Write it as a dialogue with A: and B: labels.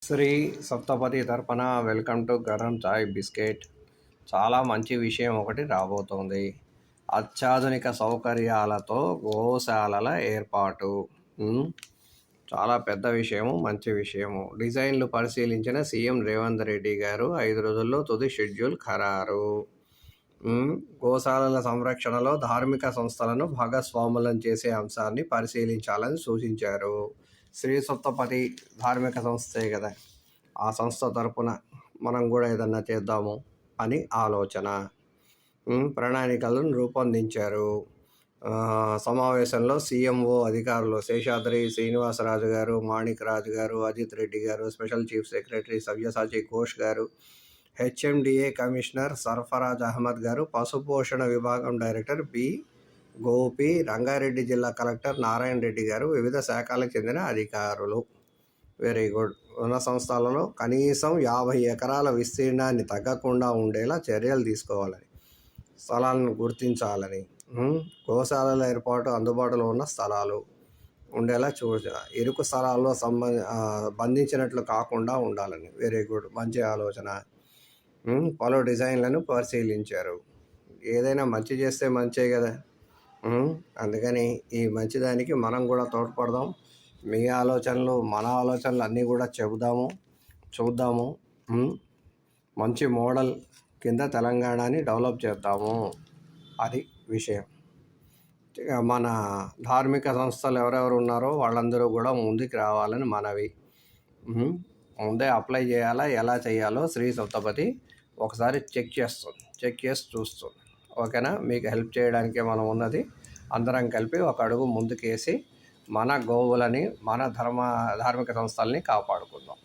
A: శ్రీ సప్తపది తరపున welcome to garam chai biscuit. చాలా మంచి విషయం ఒకటి రాబోతోంది. అత్యాధునిక సౌకర్యాలతో గోశాలల ఏర్పాటు. చాలా పెద్ద విషయము, మంచి విషయము. డిజైన్లు పరిశీలించిన సీఎం రేవంత్ రెడ్డి గారు 5 రోజుల్లో తుది షెడ్యూల్ ఖరారు. గోశాలల సంరక్షణలో ధార్మిక సంస్థలను భాగస్వాములను చేసే అంశాన్ని పరిశీలించాలని సూచించారు. శ్రీ సప్తపది ధార్మిక సంస్థే కదా, ఆ సంస్థ తరపున మనం కూడా ఏదన్నా చేద్దాము అని ఆలోచన. ప్రణాళికలను రూపొందించారు. సమావేశంలో సీఎంఓ అధికారులు శేషాద్రి శ్రీనివాసరాజు గారు, మాణిక్ రాజు గారు, అజిత్ రెడ్డి గారు, special chief secretary Savyasachi Ghosh గారు, హెచ్ఎండిఏ కమిషనర్ సర్ఫరాజ్ అహ్మద్ గారు, పశుపోషణ విభాగం డైరెక్టర్ బి గోపి, రంగారెడ్డి జిల్లా కలెక్టర్ నారాయణ రెడ్డి గారు, వివిధ శాఖలకు చెందిన అధికారులు. Very good. ఉన్న సంస్థలలో కనీసం 50 ఎకరాల విస్తీర్ణాన్ని తగ్గకుండా ఉండేలా చర్యలు తీసుకోవాలని, స్థలాలను గుర్తించాలని, గోశాలల ఏర్పాటు అందుబాటులో ఉన్న స్థలాలు ఉండేలా ఇరుకు స్థలాల్లో బంధించినట్లు కాకుండా ఉండాలని. వెరీ గుడ్, మంచి ఆలోచన. పలు డిజైన్లను పరిశీలించారు. ఏదైనా మంచి చేస్తే మంచే కదా. అందుకని ఈ మంచిదానికి మనం కూడా తోడ్పడదాం. మీ ఆలోచనలు, మన ఆలోచనలు అన్నీ కూడా చూద్దాము. మంచి మోడల్ కింద తెలంగాణని డెవలప్ చేద్దాము. అది విషయం. మన ధార్మిక సంస్థలు ఎవరెవరు ఉన్నారో వాళ్ళందరూ కూడా ముందుకు రావాలని మనవి. ముందే అప్లై చేయాలా, ఎలా చేయాలో శ్రీ సప్తపది ఒకసారి చెక్ చేసి చూస్తుంది. ఓకేనా? మీకు హెల్ప్ చేయడానికే మనం ఉన్నది. అందరం కలిపి ఒక అడుగు ముందుకేసి మన గోవులని, మన ధార్మిక సంస్థల్ని కాపాడుకుందాం.